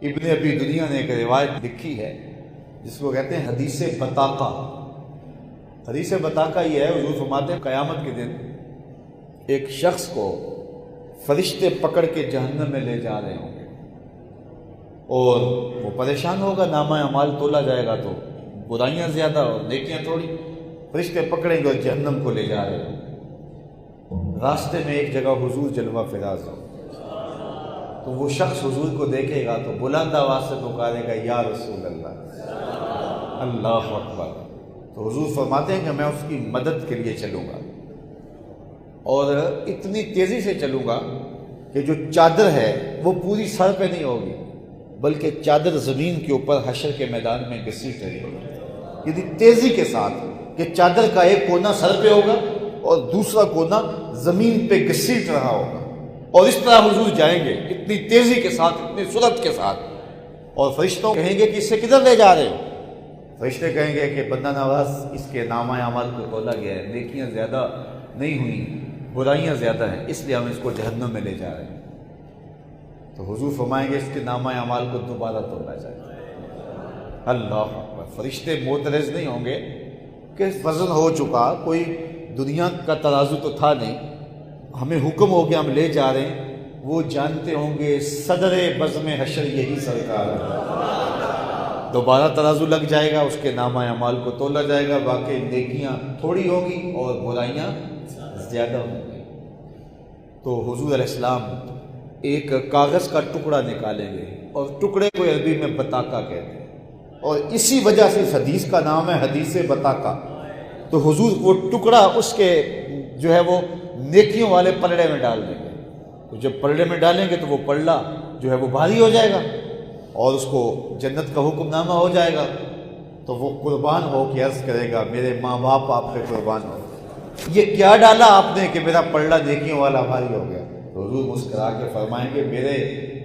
ابن ابی دنیا نے ایک روایت لکھی ہے جس کو کہتے ہیں حدیث بطاقہ۔ حدیث بطاقہ یہ ہے، حضور فرماتے ہیں قیامت کے دن ایک شخص کو فرشتے پکڑ کے جہنم میں لے جا رہے ہوں گے اور وہ پریشان ہوگا، نامہ اعمال تولا جائے گا تو برائیاں زیادہ اور نیکیاں تھوڑی، فرشتے پکڑیں گے اور جہنم کو لے جا رہے ہوں۔ راستے میں ایک جگہ حضور جلوہ فراز ہو تو وہ شخص حضور کو دیکھے گا تو بلند آواز سے پکارے گا یا رسول اللہ، اللہ اکبر۔ تو حضور فرماتے ہیں کہ میں اس کی مدد کے لیے چلوں گا اور اتنی تیزی سے چلوں گا کہ جو چادر ہے وہ پوری سر پہ نہیں ہوگی بلکہ چادر زمین کے اوپر حشر کے میدان میں گھسیٹ رہی ہوگی، یعنی تیزی کے ساتھ کہ چادر کا ایک کونا سر پہ ہوگا اور دوسرا کونا زمین پہ گھسیٹ رہا ہوگا، اور اس طرح حضور جائیں گے اتنی تیزی کے ساتھ، اتنی سرعت کے ساتھ، اور فرشتوں کہیں گے کہ اس سے کدھر لے جا رہے ہو؟ فرشتے کہیں گے کہ بندہ نواز اس کے نامہ اعمال کو تولا گیا ہے، نیکیاں زیادہ نہیں ہوئیں، برائیاں زیادہ ہیں، اس لیے ہم اس کو جہنم میں لے جا رہے ہیں۔ تو حضور فرمائیں گے اس کے نامہ اعمال کو دوبارہ تولا جائے۔ اللہ اکبر۔ فرشتے معترض نہیں ہوں گے کہ وزن ہو چکا، کوئی دنیا کا ترازو تو تھا نہیں، ہمیں حکم ہو گیا ہم لے جا رہے ہیں۔ وہ جانتے ہوں گے صدر بزم حشر یہی سرکار ہے۔ دوبارہ ترازو لگ جائے گا، اس کے نامہ اعمال کو تولا جائے گا، واقعی نیکیاں تھوڑی ہوں گی اور برائیاں زیادہ ہوں گی۔ تو حضور علیہ السلام ایک کاغذ کا ٹکڑا نکالیں گے اور ٹکڑے کو عربی میں بطاقہ کہتے ہیں، اور اسی وجہ سے اس حدیث کا نام ہے حدیث بطاقہ۔ تو حضور وہ ٹکڑا اس کے جو ہے وہ نیکیوں والے پلڑے میں ڈال دیں گے، تو جب پلڑے میں ڈالیں گے تو وہ پلڑا جو ہے وہ بھاری ہو جائے گا اور اس کو جنت کا حکم نامہ ہو جائے گا، تو وہ قربان ہو کے عرض کرے گا میرے ماں باپ آپ پہ قربان ہو، یہ کیا ڈالا آپ نے کہ میرا پلڑا نیکیوں والا بھاری ہو گیا؟ تو حضور مسکرا کے فرمائیں گے میرے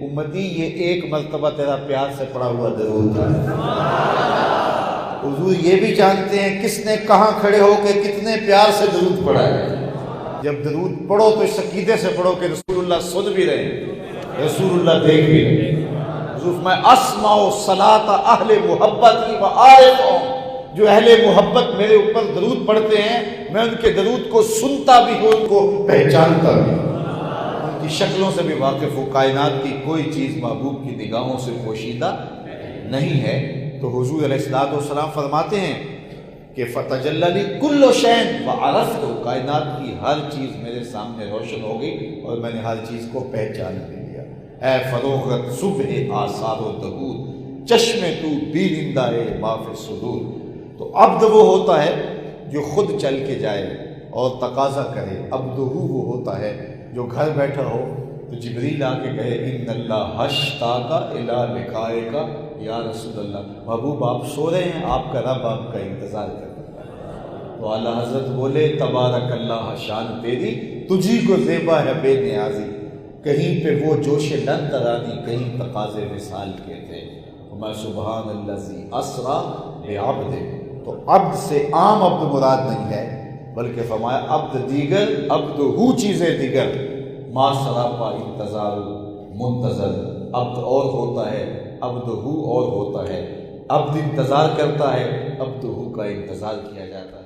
امتی یہ ایک مرتبہ تیرا پیار سے پڑھا ہوا درود ہے۔ حضور یہ بھی جانتے ہیں کس نے کہاں کھڑے ہو کے کتنے پیار سے درود پڑھا ہے۔ جب درود پڑھو تو اس عقیدے سے پڑھو کہ رسول اللہ سن بھی رہے ہیں، رسول اللہ دیکھ بھی رہے ہیں۔ حضور میں اسمع صلاۃ اہل محبت کی وعارفہم، جو اہل محبت میرے اوپر درود پڑھتے ہیں میں ان کے درود کو سنتا بھی ہوں، ان کو پہچانتا بھی ہوں، ان کی شکلوں سے بھی واقف ہوں۔ کائنات کی کوئی چیز محبوب کی نگاہوں سے پوشیدہ نہیں ہے۔ تو حضور علیہ الصلوۃ والسلام فرماتے ہیں کہ فتجلی لی کل شیء وعرفت، کائنات کی ہر چیز میرے سامنے روشن ہو گئی اور میں نے ہر چیز کو پہچان بھی لیا۔ اے فروغت صبح آثار و دہور، چشم تو بینندہ ما فی الصدور۔ تو عبد وہ ہوتا ہے جو خود چل کے جائے اور تقاضا کرے، عبدہ وہ ہوتا ہے جو گھر بیٹھا ہو تو جبریل آ کے کہے ان اللہ اشتاق الی لقائک یا رسول اللہ، محبوب آپ سو رہے ہیں، آپ کا رب آپ کا انتظار کر رہا ہے۔ تو اعلیٰ حضرت بولے تبارک اللہ شان تیری، تجھی کو زیبا ہے بے نیازی، کہیں پہ وہ جوش لن ترانی، کہیں تقاضے وصال کے تھے۔ میں سبحان الذی اسریٰ بعبدہ، تو عبد سے عام عبد مراد نہیں ہے بلکہ فرمایا عبد دیگر، عبد ہو چیزیں دیگر، ما سراپا انتظار منتظر۔ عبد اور ہوتا ہے، عبد ہو اور ہوتا ہے، عبد انتظار کرتا ہے، عبد ہو کا انتظار کیا جاتا ہے۔